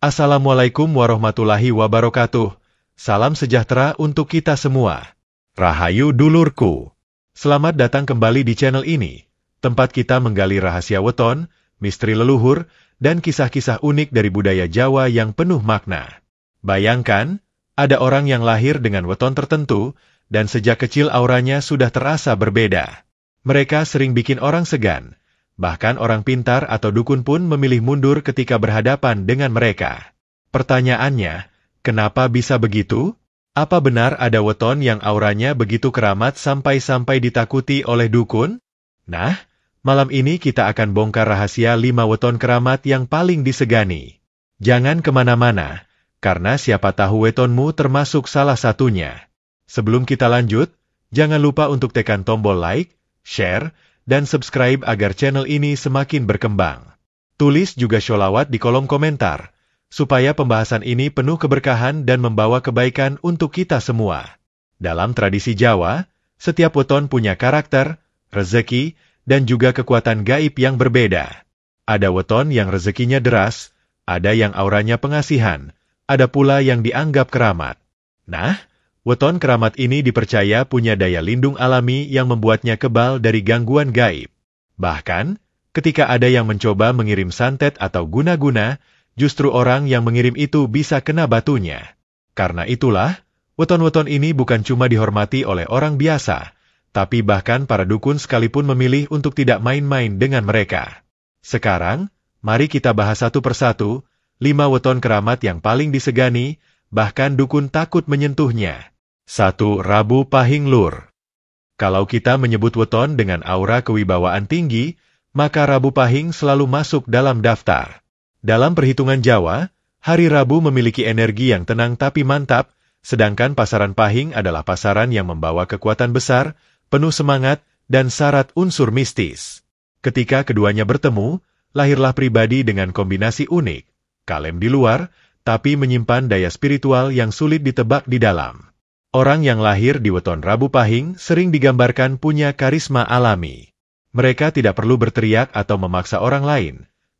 Assalamualaikum warahmatullahi wabarakatuh. Salam sejahtera untuk kita semua. Rahayu dulurku. Selamat datang kembali di channel ini, tempat kita menggali rahasia weton, misteri leluhur, dan kisah-kisah unik dari budaya Jawa yang penuh makna. Bayangkan, ada orang yang lahir dengan weton tertentu, dan sejak kecil auranya sudah terasa berbeda. Mereka sering bikin orang segan. Bahkan orang pintar atau dukun pun memilih mundur ketika berhadapan dengan mereka. Pertanyaannya, kenapa bisa begitu? Apa benar ada weton yang auranya begitu keramat sampai-sampai ditakuti oleh dukun? Nah, malam ini kita akan bongkar rahasia 5 weton keramat yang paling disegani. Jangan kemana-mana, karena siapa tahu wetonmu termasuk salah satunya. Sebelum kita lanjut, jangan lupa untuk tekan tombol like, share, dan subscribe agar channel ini semakin berkembang. Tulis juga sholawat di kolom komentar, supaya pembahasan ini penuh keberkahan dan membawa kebaikan untuk kita semua. Dalam tradisi Jawa, setiap weton punya karakter, rezeki, dan juga kekuatan gaib yang berbeda. Ada weton yang rezekinya deras, ada yang auranya pengasihan, ada pula yang dianggap keramat. Nah, weton keramat ini dipercaya punya daya lindung alami yang membuatnya kebal dari gangguan gaib. Bahkan, ketika ada yang mencoba mengirim santet atau guna-guna, justru orang yang mengirim itu bisa kena batunya. Karena itulah, weton-weton ini bukan cuma dihormati oleh orang biasa, tapi bahkan para dukun sekalipun memilih untuk tidak main-main dengan mereka. Sekarang, mari kita bahas satu persatu, 5 weton keramat yang paling disegani, bahkan dukun takut menyentuhnya. 1. Rabu Pahing Lur. Kalau kita menyebut weton dengan aura kewibawaan tinggi, maka Rabu Pahing selalu masuk dalam daftar. Dalam perhitungan Jawa, hari Rabu memiliki energi yang tenang tapi mantap, sedangkan pasaran Pahing adalah pasaran yang membawa kekuatan besar, penuh semangat, dan syarat unsur mistis. Ketika keduanya bertemu, lahirlah pribadi dengan kombinasi unik, kalem di luar, tapi menyimpan daya spiritual yang sulit ditebak di dalam. Orang yang lahir di weton Rabu Pahing sering digambarkan punya karisma alami. Mereka tidak perlu berteriak atau memaksa orang lain.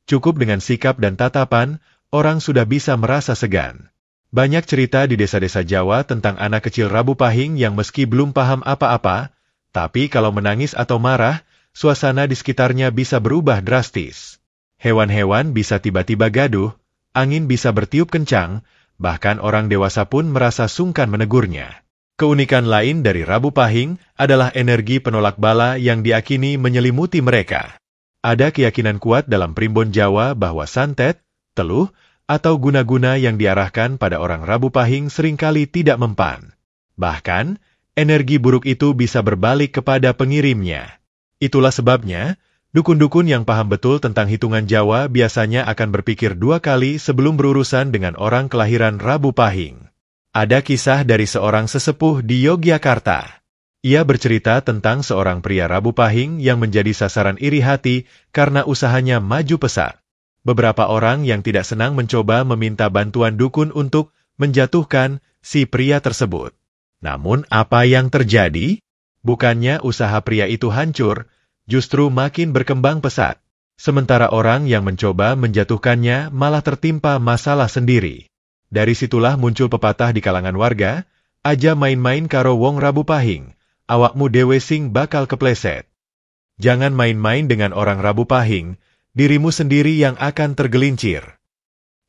Cukup dengan sikap dan tatapan, orang sudah bisa merasa segan. Banyak cerita di desa-desa Jawa tentang anak kecil Rabu Pahing yang meski belum paham apa-apa, tapi kalau menangis atau marah, suasana di sekitarnya bisa berubah drastis. Hewan-hewan bisa tiba-tiba gaduh, angin bisa bertiup kencang, bahkan orang dewasa pun merasa sungkan menegurnya. Keunikan lain dari Rabu Pahing adalah energi penolak bala yang diakini menyelimuti mereka. Ada keyakinan kuat dalam primbon Jawa bahwa santet, teluh, atau guna-guna yang diarahkan pada orang Rabu Pahing seringkali tidak mempan. Bahkan, energi buruk itu bisa berbalik kepada pengirimnya. Itulah sebabnya, dukun-dukun yang paham betul tentang hitungan Jawa biasanya akan berpikir 2 kali sebelum berurusan dengan orang kelahiran Rabu Pahing. Ada kisah dari seorang sesepuh di Yogyakarta. Ia bercerita tentang seorang pria Rabu Pahing yang menjadi sasaran iri hati karena usahanya maju pesat. Beberapa orang yang tidak senang mencoba meminta bantuan dukun untuk menjatuhkan si pria tersebut. Namun apa yang terjadi? Bukannya usaha pria itu hancur, justru makin berkembang pesat. Sementara orang yang mencoba menjatuhkannya malah tertimpa masalah sendiri. Dari situlah muncul pepatah di kalangan warga, aja main-main karo wong Rabu Pahing, awakmu dewe sing bakal kepleset. Jangan main-main dengan orang Rabu Pahing, dirimu sendiri yang akan tergelincir.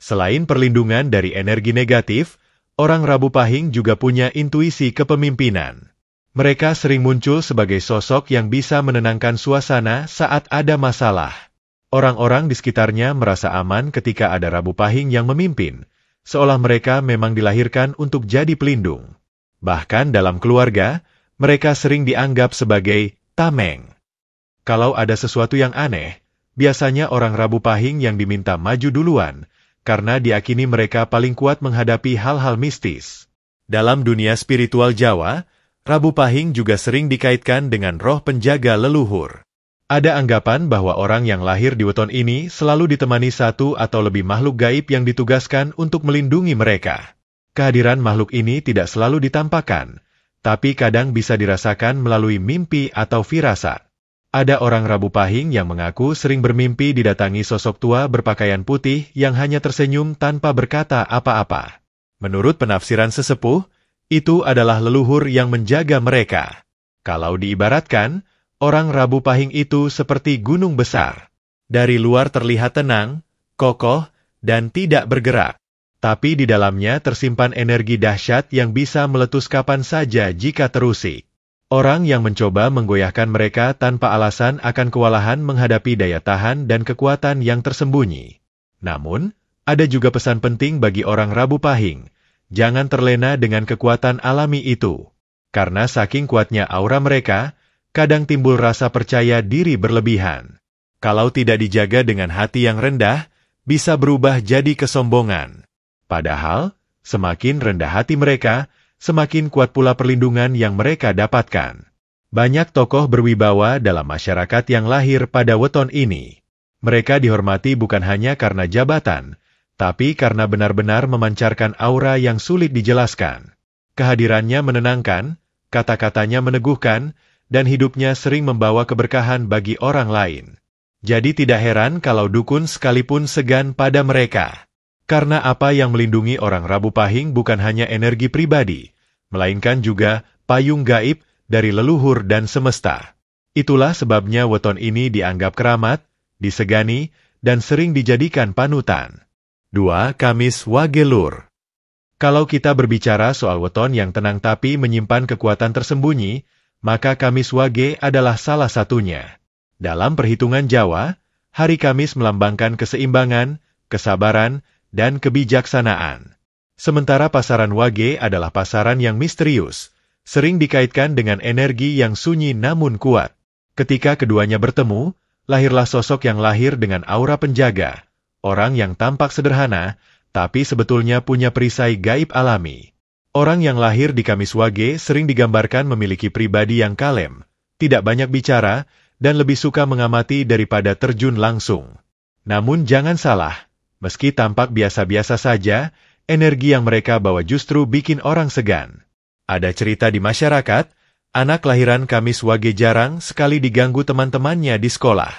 Selain perlindungan dari energi negatif, orang Rabu Pahing juga punya intuisi kepemimpinan. Mereka sering muncul sebagai sosok yang bisa menenangkan suasana saat ada masalah. Orang-orang di sekitarnya merasa aman ketika ada Rabu Pahing yang memimpin, seolah mereka memang dilahirkan untuk jadi pelindung. Bahkan dalam keluarga, mereka sering dianggap sebagai tameng. Kalau ada sesuatu yang aneh, biasanya orang Rabu Pahing yang diminta maju duluan, karena diakini mereka paling kuat menghadapi hal-hal mistis. Dalam dunia spiritual Jawa, Rabu Pahing juga sering dikaitkan dengan roh penjaga leluhur. Ada anggapan bahwa orang yang lahir di weton ini selalu ditemani satu atau lebih makhluk gaib yang ditugaskan untuk melindungi mereka. Kehadiran makhluk ini tidak selalu ditampakkan, tapi kadang bisa dirasakan melalui mimpi atau firasat. Ada orang Rabu Pahing yang mengaku sering bermimpi didatangi sosok tua berpakaian putih yang hanya tersenyum tanpa berkata apa-apa. Menurut penafsiran sesepuh, itu adalah leluhur yang menjaga mereka. Kalau diibaratkan, orang Rabu Pahing itu seperti gunung besar. Dari luar terlihat tenang, kokoh, dan tidak bergerak. Tapi di dalamnya tersimpan energi dahsyat yang bisa meletus kapan saja jika terusik. Orang yang mencoba menggoyahkan mereka tanpa alasan akan kewalahan menghadapi daya tahan dan kekuatan yang tersembunyi. Namun, ada juga pesan penting bagi orang Rabu Pahing. Jangan terlena dengan kekuatan alami itu. Karena saking kuatnya aura mereka, kadang timbul rasa percaya diri berlebihan. Kalau tidak dijaga dengan hati yang rendah, bisa berubah jadi kesombongan. Padahal, semakin rendah hati mereka, semakin kuat pula perlindungan yang mereka dapatkan. Banyak tokoh berwibawa dalam masyarakat yang lahir pada weton ini. Mereka dihormati bukan hanya karena jabatan, tapi karena benar-benar memancarkan aura yang sulit dijelaskan. Kehadirannya menenangkan, kata-katanya meneguhkan, dan hidupnya sering membawa keberkahan bagi orang lain. Jadi tidak heran kalau dukun sekalipun segan pada mereka. Karena apa yang melindungi orang Rabu Pahing bukan hanya energi pribadi, melainkan juga payung gaib dari leluhur dan semesta. Itulah sebabnya weton ini dianggap keramat, disegani, dan sering dijadikan panutan. 2. Kamis Wage Lur. Kalau kita berbicara soal weton yang tenang tapi menyimpan kekuatan tersembunyi, maka Kamis Wage adalah salah satunya. Dalam perhitungan Jawa, hari Kamis melambangkan keseimbangan, kesabaran, dan kebijaksanaan. Sementara pasaran Wage adalah pasaran yang misterius, sering dikaitkan dengan energi yang sunyi namun kuat. Ketika keduanya bertemu, lahirlah sosok yang lahir dengan aura penjaga, orang yang tampak sederhana, tapi sebetulnya punya perisai gaib alami. Orang yang lahir di Kamis Wage sering digambarkan memiliki pribadi yang kalem, tidak banyak bicara, dan lebih suka mengamati daripada terjun langsung. Namun jangan salah, meski tampak biasa-biasa saja, energi yang mereka bawa justru bikin orang segan. Ada cerita di masyarakat, anak kelahiran Kamis Wage jarang sekali diganggu teman-temannya di sekolah.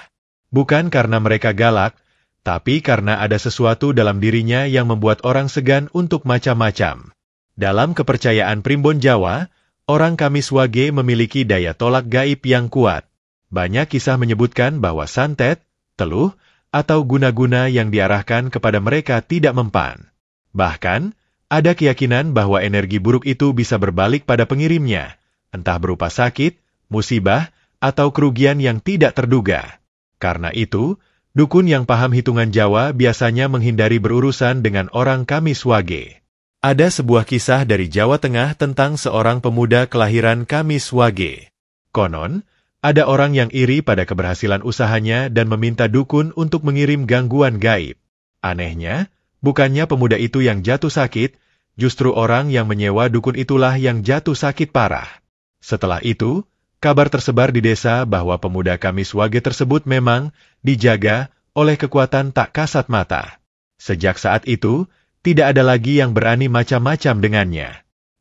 Bukan karena mereka galak, tapi karena ada sesuatu dalam dirinya yang membuat orang segan untuk macam-macam. Dalam kepercayaan primbon Jawa, orang Kamis Wage memiliki daya tolak gaib yang kuat. Banyak kisah menyebutkan bahwa santet, teluh, atau guna-guna yang diarahkan kepada mereka tidak mempan. Bahkan, ada keyakinan bahwa energi buruk itu bisa berbalik pada pengirimnya, entah berupa sakit, musibah, atau kerugian yang tidak terduga. Karena itu, dukun yang paham hitungan Jawa biasanya menghindari berurusan dengan orang Kamis Wage. Ada sebuah kisah dari Jawa Tengah tentang seorang pemuda kelahiran Kamis Wage. Konon, ada orang yang iri pada keberhasilan usahanya dan meminta dukun untuk mengirim gangguan gaib. Anehnya, bukannya pemuda itu yang jatuh sakit, justru orang yang menyewa dukun itulah yang jatuh sakit parah. Setelah itu, kabar tersebar di desa bahwa pemuda Kamis Wage tersebut memang dijaga oleh kekuatan tak kasat mata. Sejak saat itu, tidak ada lagi yang berani macam-macam dengannya.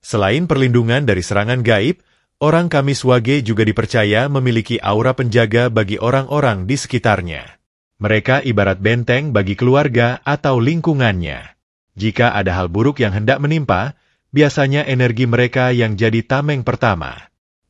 Selain perlindungan dari serangan gaib, orang Kamis Wage juga dipercaya memiliki aura penjaga bagi orang-orang di sekitarnya. Mereka ibarat benteng bagi keluarga atau lingkungannya. Jika ada hal buruk yang hendak menimpa, biasanya energi mereka yang jadi tameng pertama.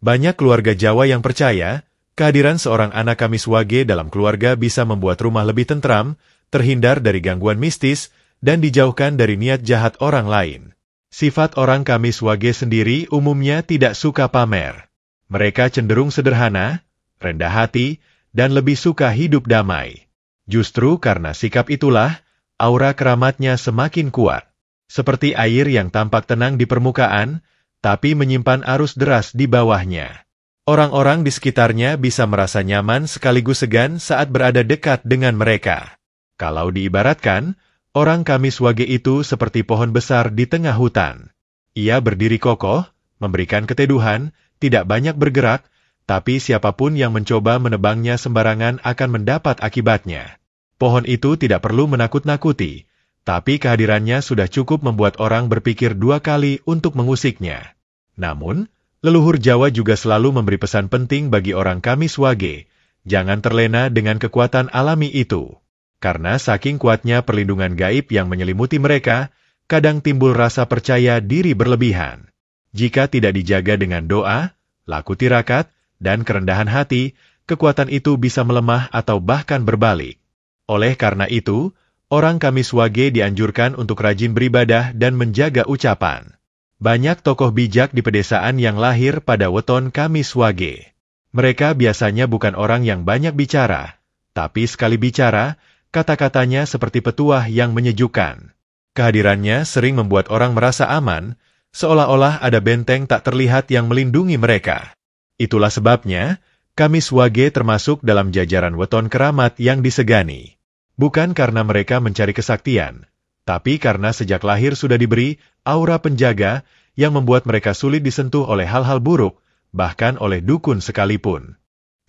Banyak keluarga Jawa yang percaya, kehadiran seorang anak Kamis Wage dalam keluarga bisa membuat rumah lebih tentram, terhindar dari gangguan mistis, dan dijauhkan dari niat jahat orang lain. Sifat orang Kamis Wage sendiri umumnya tidak suka pamer. Mereka cenderung sederhana, rendah hati, dan lebih suka hidup damai. Justru karena sikap itulah, aura keramatnya semakin kuat. Seperti air yang tampak tenang di permukaan, tapi menyimpan arus deras di bawahnya. Orang-orang di sekitarnya bisa merasa nyaman sekaligus segan saat berada dekat dengan mereka. Kalau diibaratkan, orang Kamis Wage itu seperti pohon besar di tengah hutan. Ia berdiri kokoh, memberikan keteduhan, tidak banyak bergerak, tapi siapapun yang mencoba menebangnya sembarangan akan mendapat akibatnya. Pohon itu tidak perlu menakut-nakuti, tapi kehadirannya sudah cukup membuat orang berpikir dua kali untuk mengusiknya. Namun, leluhur Jawa juga selalu memberi pesan penting bagi orang Kamis Wage, Jangan terlena dengan kekuatan alami itu. Karena saking kuatnya perlindungan gaib yang menyelimuti mereka, kadang timbul rasa percaya diri berlebihan. Jika tidak dijaga dengan doa, laku tirakat, dan kerendahan hati, kekuatan itu bisa melemah atau bahkan berbalik. Oleh karena itu, orang Kamis Wage dianjurkan untuk rajin beribadah dan menjaga ucapan. Banyak tokoh bijak di pedesaan yang lahir pada weton Kamis Wage. Mereka biasanya bukan orang yang banyak bicara, tapi sekali bicara, kata-katanya seperti petuah yang menyejukkan. Kehadirannya sering membuat orang merasa aman, seolah-olah ada benteng tak terlihat yang melindungi mereka. Itulah sebabnya, Kamis Wage termasuk dalam jajaran weton keramat yang disegani. Bukan karena mereka mencari kesaktian, tapi karena sejak lahir sudah diberi aura penjaga yang membuat mereka sulit disentuh oleh hal-hal buruk, bahkan oleh dukun sekalipun.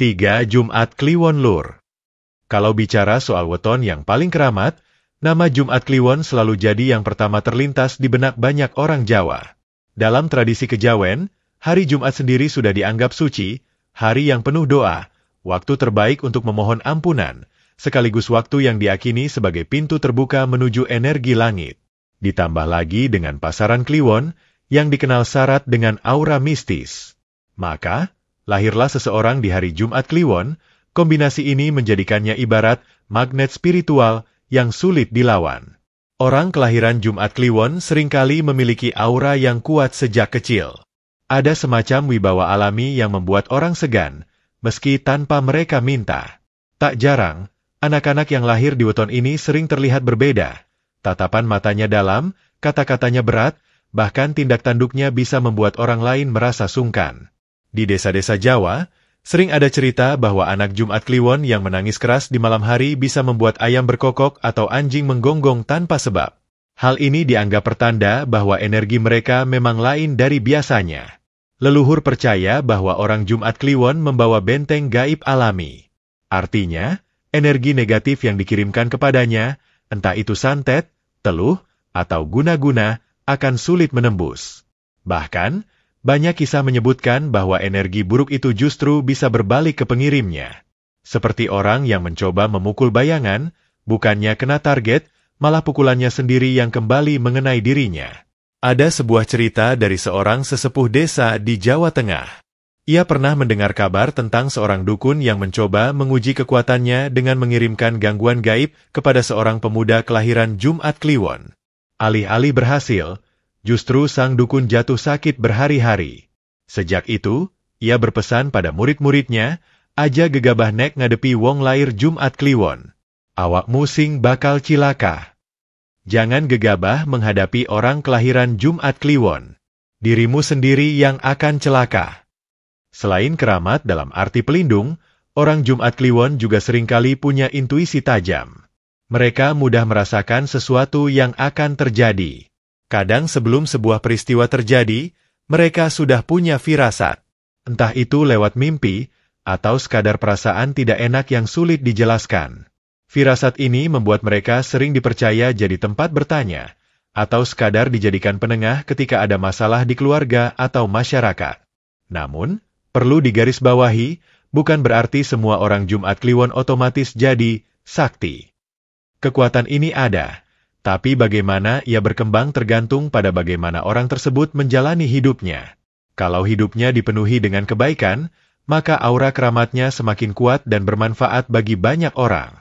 3. Jumat Kliwon Lur. Kalau bicara soal weton yang paling keramat, nama Jumat Kliwon selalu jadi yang pertama terlintas di benak banyak orang Jawa. Dalam tradisi Kejawen, hari Jumat sendiri sudah dianggap suci, hari yang penuh doa, waktu terbaik untuk memohon ampunan, sekaligus waktu yang diakini sebagai pintu terbuka menuju energi langit. Ditambah lagi dengan pasaran Kliwon, yang dikenal syarat dengan aura mistis. Maka, lahirlah seseorang di hari Jumat Kliwon, kombinasi ini menjadikannya ibarat magnet spiritual yang sulit dilawan. Orang kelahiran Jumat Kliwon seringkali memiliki aura yang kuat sejak kecil. Ada semacam wibawa alami yang membuat orang segan, meski tanpa mereka minta. Tak jarang, anak-anak yang lahir di weton ini sering terlihat berbeda. Tatapan matanya dalam, kata-katanya berat, bahkan tindak tanduknya bisa membuat orang lain merasa sungkan. Di desa-desa Jawa, sering ada cerita bahwa anak Jumat Kliwon yang menangis keras di malam hari bisa membuat ayam berkokok atau anjing menggonggong tanpa sebab. Hal ini dianggap pertanda bahwa energi mereka memang lain dari biasanya. Leluhur percaya bahwa orang Jumat Kliwon membawa benteng gaib alami. Artinya, energi negatif yang dikirimkan kepadanya, entah itu santet, teluh, atau guna-guna, akan sulit menembus. Bahkan, banyak kisah menyebutkan bahwa energi buruk itu justru bisa berbalik ke pengirimnya. Seperti orang yang mencoba memukul bayangan, bukannya kena target, malah pukulannya sendiri yang kembali mengenai dirinya. Ada sebuah cerita dari seorang sesepuh desa di Jawa Tengah. Ia pernah mendengar kabar tentang seorang dukun yang mencoba menguji kekuatannya dengan mengirimkan gangguan gaib kepada seorang pemuda kelahiran Jumat Kliwon. Alih-alih berhasil, justru sang dukun jatuh sakit berhari-hari. Sejak itu, ia berpesan pada murid-muridnya, aja gegabah nek ngadepi wong lair Jumat Kliwon. Awakmu sing bakal cilaka. Jangan gegabah menghadapi orang kelahiran Jumat Kliwon. Dirimu sendiri yang akan celaka. Selain keramat dalam arti pelindung, orang Jumat Kliwon juga seringkali punya intuisi tajam. Mereka mudah merasakan sesuatu yang akan terjadi. Kadang sebelum sebuah peristiwa terjadi, mereka sudah punya firasat. Entah itu lewat mimpi, atau sekadar perasaan tidak enak yang sulit dijelaskan. Firasat ini membuat mereka sering dipercaya jadi tempat bertanya, atau sekadar dijadikan penengah ketika ada masalah di keluarga atau masyarakat. Namun, perlu digarisbawahi, bukan berarti semua orang Jumat Kliwon otomatis jadi sakti. Kekuatan ini ada, tapi bagaimana ia berkembang tergantung pada bagaimana orang tersebut menjalani hidupnya. Kalau hidupnya dipenuhi dengan kebaikan, maka aura keramatnya semakin kuat dan bermanfaat bagi banyak orang.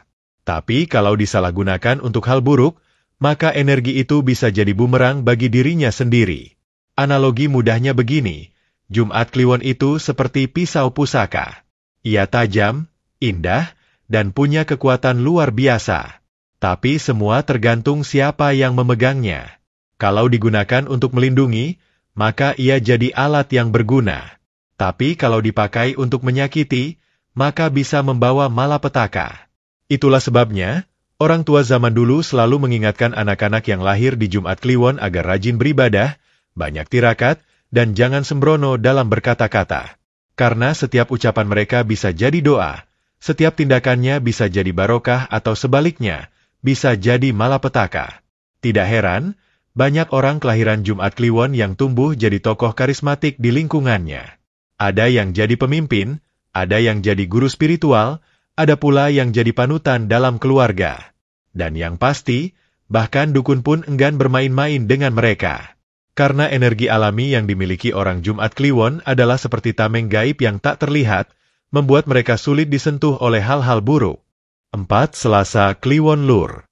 Tapi kalau disalahgunakan untuk hal buruk, maka energi itu bisa jadi bumerang bagi dirinya sendiri. Analogi mudahnya begini, Jumat Kliwon itu seperti pisau pusaka. Ia tajam, indah, dan punya kekuatan luar biasa. Tapi semua tergantung siapa yang memegangnya. Kalau digunakan untuk melindungi, maka ia jadi alat yang berguna. Tapi kalau dipakai untuk menyakiti, maka bisa membawa malapetaka. Itulah sebabnya, orang tua zaman dulu selalu mengingatkan anak-anak yang lahir di Jumat Kliwon agar rajin beribadah, banyak tirakat, dan jangan sembrono dalam berkata-kata. Karena setiap ucapan mereka bisa jadi doa, setiap tindakannya bisa jadi barokah atau sebaliknya, bisa jadi malapetaka. Tidak heran, banyak orang kelahiran Jumat Kliwon yang tumbuh jadi tokoh karismatik di lingkungannya. Ada yang jadi pemimpin, Ada yang jadi guru spiritual, ada pula yang jadi panutan dalam keluarga. Dan yang pasti, bahkan dukun pun enggan bermain-main dengan mereka. Karena energi alami yang dimiliki orang Jumat Kliwon adalah seperti tameng gaib yang tak terlihat, membuat mereka sulit disentuh oleh hal-hal buruk. 4. Selasa Kliwon Lur.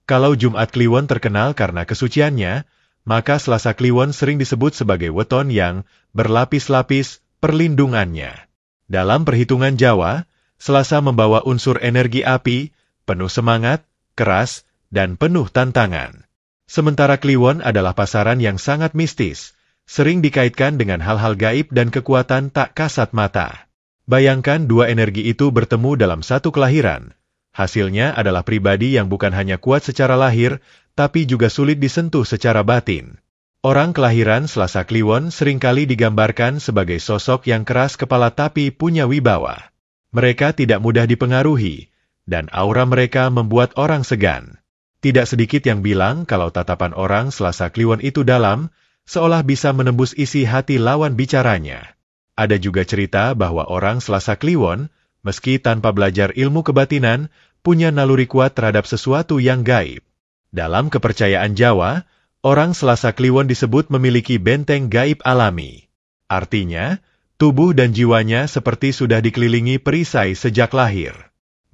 Kalau Jumat Kliwon terkenal karena kesuciannya, maka Selasa Kliwon sering disebut sebagai weton yang berlapis-lapis perlindungannya. Dalam perhitungan Jawa, Selasa membawa unsur energi api, penuh semangat, keras, dan penuh tantangan. Sementara Kliwon adalah pasaran yang sangat mistis, sering dikaitkan dengan hal-hal gaib dan kekuatan tak kasat mata. Bayangkan dua energi itu bertemu dalam satu kelahiran. Hasilnya adalah pribadi yang bukan hanya kuat secara lahir, tapi juga sulit disentuh secara batin. Orang kelahiran Selasa Kliwon seringkali digambarkan sebagai sosok yang keras kepala tapi punya wibawa. Mereka tidak mudah dipengaruhi, dan aura mereka membuat orang segan. Tidak sedikit yang bilang kalau tatapan orang Selasa Kliwon itu dalam, seolah bisa menembus isi hati lawan bicaranya. Ada juga cerita bahwa orang Selasa Kliwon, meski tanpa belajar ilmu kebatinan, punya naluri kuat terhadap sesuatu yang gaib. Dalam kepercayaan Jawa, orang Selasa Kliwon disebut memiliki benteng gaib alami. Artinya, tubuh dan jiwanya seperti sudah dikelilingi perisai sejak lahir.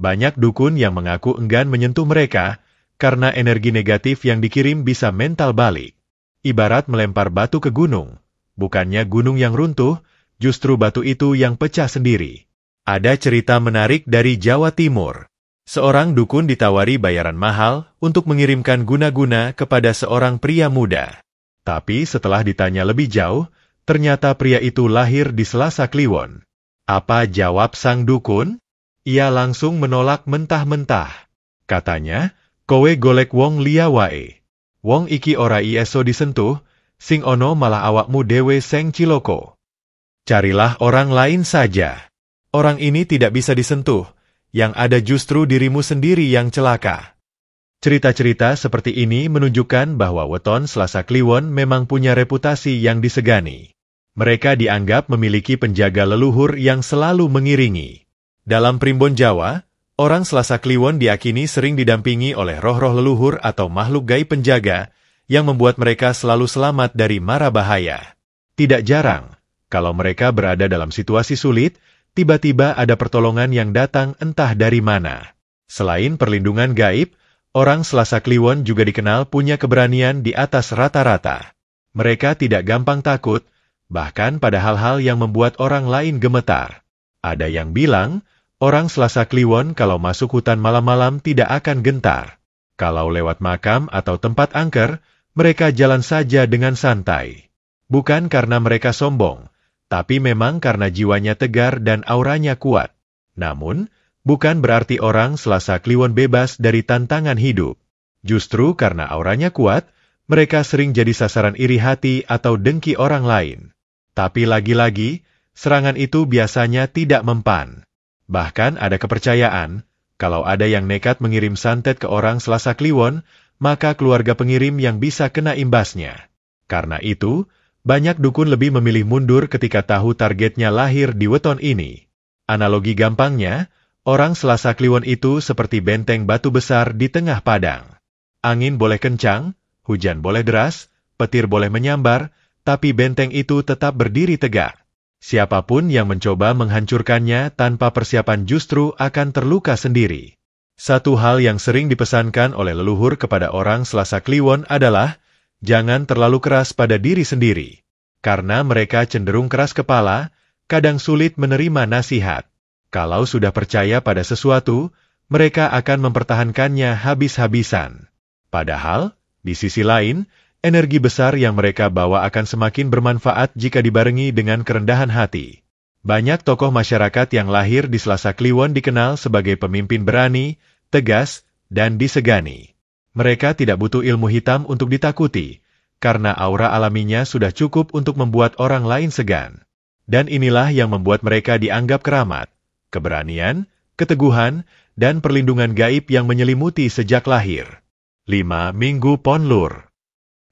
Banyak dukun yang mengaku enggan menyentuh mereka, karena energi negatif yang dikirim bisa mental balik. Ibarat melempar batu ke gunung. Bukannya gunung yang runtuh, justru batu itu yang pecah sendiri. Ada cerita menarik dari Jawa Timur. Seorang dukun ditawari bayaran mahal untuk mengirimkan guna-guna kepada seorang pria muda. Tapi setelah ditanya lebih jauh, ternyata pria itu lahir di Selasa Kliwon. Apa jawab sang dukun? Ia langsung menolak mentah-mentah. Katanya, kowe golek wong liya wae. Wong iki ora iso disentuh, sing ono malah awakmu dewe seng ciloko. Carilah orang lain saja. Orang ini tidak bisa disentuh, yang ada justru dirimu sendiri yang celaka. Cerita-cerita seperti ini menunjukkan bahwa weton Selasa Kliwon memang punya reputasi yang disegani. Mereka dianggap memiliki penjaga leluhur yang selalu mengiringi. Dalam primbon Jawa, orang Selasa Kliwon diyakini sering didampingi oleh roh-roh leluhur atau makhluk gaib penjaga yang membuat mereka selalu selamat dari mara bahaya. Tidak jarang, kalau mereka berada dalam situasi sulit, tiba-tiba ada pertolongan yang datang entah dari mana. Selain perlindungan gaib, orang Selasa Kliwon juga dikenal punya keberanian di atas rata-rata. Mereka tidak gampang takut, bahkan pada hal-hal yang membuat orang lain gemetar. Ada yang bilang, orang Selasa Kliwon kalau masuk hutan malam-malam tidak akan gentar. Kalau lewat makam atau tempat angker, mereka jalan saja dengan santai. Bukan karena mereka sombong, tapi memang karena jiwanya tegar dan auranya kuat. Namun, bukan berarti orang Selasa Kliwon bebas dari tantangan hidup. Justru karena auranya kuat, mereka sering jadi sasaran iri hati atau dengki orang lain. Tapi lagi-lagi, serangan itu biasanya tidak mempan. Bahkan ada kepercayaan, kalau ada yang nekat mengirim santet ke orang Selasa Kliwon, maka keluarga pengirim yang bisa kena imbasnya. Karena itu, banyak dukun lebih memilih mundur ketika tahu targetnya lahir di weton ini. Analogi gampangnya, orang Selasa Kliwon itu seperti benteng batu besar di tengah padang. Angin boleh kencang, hujan boleh deras, petir boleh menyambar, tapi benteng itu tetap berdiri tegak. Siapapun yang mencoba menghancurkannya tanpa persiapan justru akan terluka sendiri. Satu hal yang sering dipesankan oleh leluhur kepada orang Selasa Kliwon adalah, jangan terlalu keras pada diri sendiri. Karena mereka cenderung keras kepala, kadang sulit menerima nasihat. Kalau sudah percaya pada sesuatu, mereka akan mempertahankannya habis-habisan. Padahal, di sisi lain, energi besar yang mereka bawa akan semakin bermanfaat jika dibarengi dengan kerendahan hati. Banyak tokoh masyarakat yang lahir di Selasa Kliwon dikenal sebagai pemimpin berani, tegas, dan disegani. Mereka tidak butuh ilmu hitam untuk ditakuti, karena aura alaminya sudah cukup untuk membuat orang lain segan. Dan inilah yang membuat mereka dianggap keramat, keberanian, keteguhan, dan perlindungan gaib yang menyelimuti sejak lahir. 5. Minggu Pon Lur.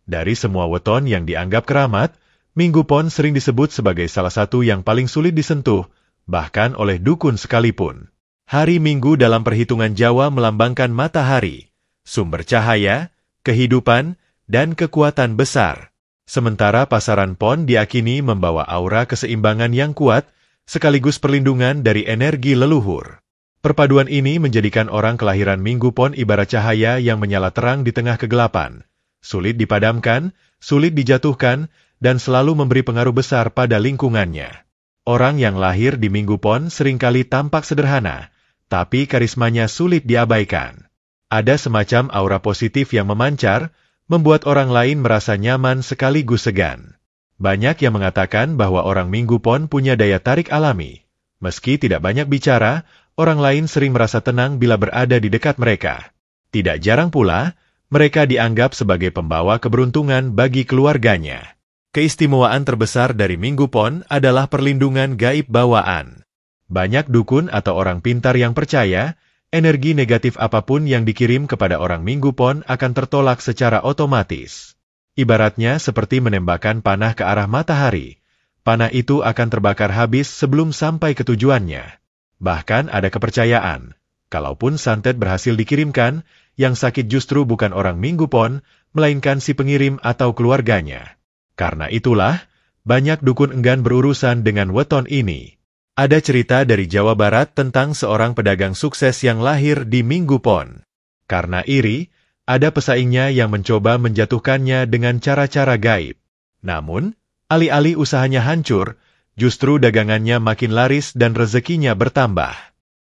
Dari semua weton yang dianggap keramat, Minggu Pon sering disebut sebagai salah satu yang paling sulit disentuh, bahkan oleh dukun sekalipun. Hari Minggu dalam perhitungan Jawa melambangkan matahari, sumber cahaya, kehidupan, dan kekuatan besar. Sementara pasaran Pon diakini membawa aura keseimbangan yang kuat, sekaligus perlindungan dari energi leluhur. Perpaduan ini menjadikan orang kelahiran Minggu Pon ibarat cahaya yang menyala terang di tengah kegelapan, sulit dipadamkan, sulit dijatuhkan, dan selalu memberi pengaruh besar pada lingkungannya. Orang yang lahir di Minggu Pon seringkali tampak sederhana, tapi karismanya sulit diabaikan. Ada semacam aura positif yang memancar, membuat orang lain merasa nyaman sekaligus segan. Banyak yang mengatakan bahwa orang Minggu Pon punya daya tarik alami. Meski tidak banyak bicara, orang lain sering merasa tenang bila berada di dekat mereka. Tidak jarang pula, mereka dianggap sebagai pembawa keberuntungan bagi keluarganya. Keistimewaan terbesar dari Minggu Pon adalah perlindungan gaib bawaan. Banyak dukun atau orang pintar yang percaya, energi negatif apapun yang dikirim kepada orang Minggu Pon akan tertolak secara otomatis. Ibaratnya seperti menembakkan panah ke arah matahari. Panah itu akan terbakar habis sebelum sampai ke tujuannya. Bahkan ada kepercayaan, kalaupun santet berhasil dikirimkan, yang sakit justru bukan orang Minggu Pon, melainkan si pengirim atau keluarganya. Karena itulah, banyak dukun enggan berurusan dengan weton ini. Ada cerita dari Jawa Barat tentang seorang pedagang sukses yang lahir di Minggu Pon. Karena iri, ada pesaingnya yang mencoba menjatuhkannya dengan cara-cara gaib. Namun, alih-alih usahanya hancur, justru dagangannya makin laris dan rezekinya bertambah.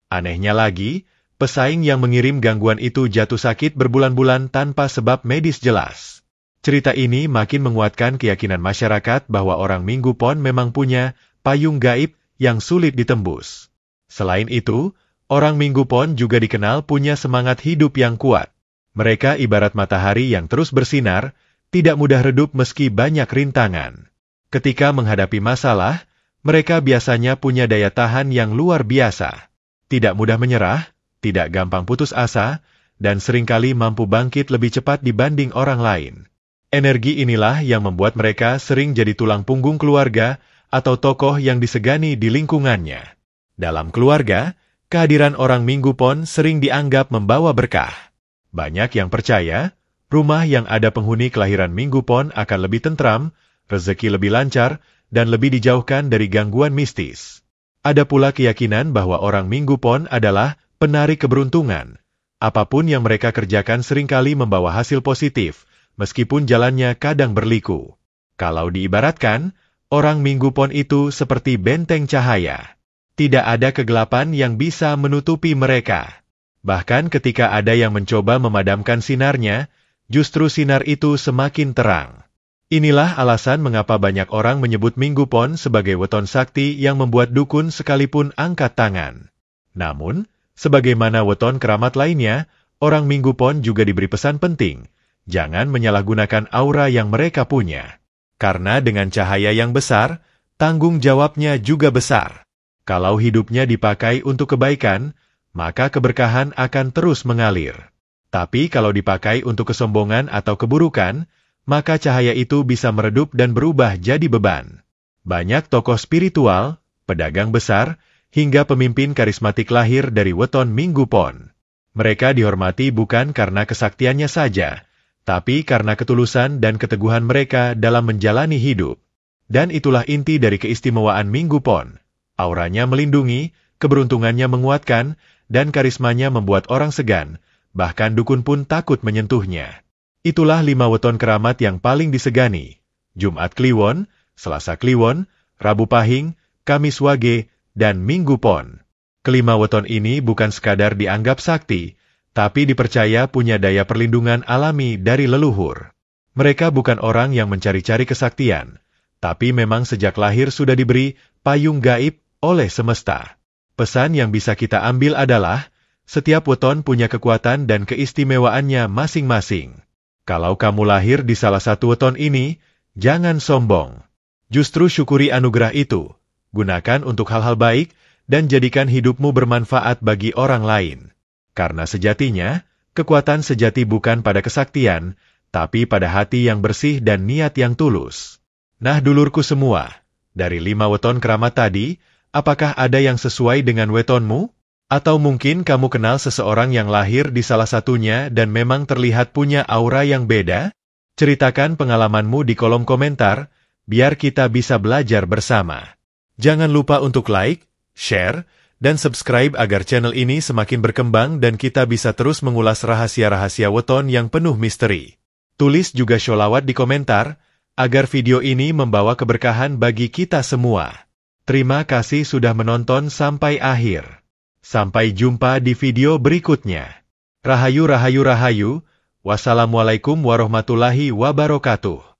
Anehnya lagi, pesaing yang mengirim gangguan itu jatuh sakit berbulan-bulan tanpa sebab medis jelas. Cerita ini makin menguatkan keyakinan masyarakat bahwa orang Minggu Pon memang punya payung gaib yang sulit ditembus. Selain itu, orang Minggu Pon juga dikenal punya semangat hidup yang kuat. Mereka ibarat matahari yang terus bersinar, tidak mudah redup meski banyak rintangan. Ketika menghadapi masalah, mereka biasanya punya daya tahan yang luar biasa. Tidak mudah menyerah, tidak gampang putus asa, dan seringkali mampu bangkit lebih cepat dibanding orang lain. Energi inilah yang membuat mereka sering jadi tulang punggung keluarga, atau tokoh yang disegani di lingkungannya. Dalam keluarga, kehadiran orang Minggu Pon sering dianggap membawa berkah. Banyak yang percaya, rumah yang ada penghuni kelahiran Minggu Pon akan lebih tentram, rezeki lebih lancar, dan lebih dijauhkan dari gangguan mistis. Ada pula keyakinan bahwa orang Minggu Pon adalah penarik keberuntungan. Apapun yang mereka kerjakan seringkali membawa hasil positif, meskipun jalannya kadang berliku. Kalau diibaratkan, orang Minggu Pon itu seperti benteng cahaya. Tidak ada kegelapan yang bisa menutupi mereka. Bahkan ketika ada yang mencoba memadamkan sinarnya, justru sinar itu semakin terang. Inilah alasan mengapa banyak orang menyebut Minggu Pon sebagai weton sakti yang membuat dukun sekalipun angkat tangan. Namun, sebagaimana weton keramat lainnya, orang Minggu Pon juga diberi pesan penting. Jangan menyalahgunakan aura yang mereka punya. Karena dengan cahaya yang besar, tanggung jawabnya juga besar. Kalau hidupnya dipakai untuk kebaikan, maka keberkahan akan terus mengalir. Tapi kalau dipakai untuk kesombongan atau keburukan, maka cahaya itu bisa meredup dan berubah jadi beban. Banyak tokoh spiritual, pedagang besar, hingga pemimpin karismatik lahir dari weton Minggu Pon. Mereka dihormati bukan karena kesaktiannya saja, tapi karena ketulusan dan keteguhan mereka dalam menjalani hidup. Dan itulah inti dari keistimewaan Minggu Pon. Auranya melindungi, keberuntungannya menguatkan, dan karismanya membuat orang segan, bahkan dukun pun takut menyentuhnya. Itulah 5 weton keramat yang paling disegani. Jumat Kliwon, Selasa Kliwon, Rabu Pahing, Kamis Wage, dan Minggu Pon. Kelima weton ini bukan sekadar dianggap sakti, tapi dipercaya punya daya perlindungan alami dari leluhur. Mereka bukan orang yang mencari-cari kesaktian, tapi memang sejak lahir sudah diberi payung gaib oleh semesta. Pesan yang bisa kita ambil adalah, setiap weton punya kekuatan dan keistimewaannya masing-masing. Kalau kamu lahir di salah satu weton ini, jangan sombong. Justru syukuri anugerah itu, gunakan untuk hal-hal baik, dan jadikan hidupmu bermanfaat bagi orang lain. Karena sejatinya, kekuatan sejati bukan pada kesaktian, tapi pada hati yang bersih dan niat yang tulus. Nah dulurku semua, dari 5 weton keramat tadi, Apakah ada yang sesuai dengan wetonmu? Atau mungkin kamu kenal seseorang yang lahir di salah satunya dan memang terlihat punya aura yang beda? Ceritakan pengalamanmu di kolom komentar, biar kita bisa belajar bersama. Jangan lupa untuk like, share, dan subscribe agar channel ini semakin berkembang dan kita bisa terus mengulas rahasia-rahasia weton yang penuh misteri. Tulis juga sholawat di komentar, agar video ini membawa keberkahan bagi kita semua. Terima kasih sudah menonton sampai akhir. Sampai jumpa di video berikutnya. Rahayu, rahayu, rahayu. Wassalamualaikum warahmatullahi wabarakatuh.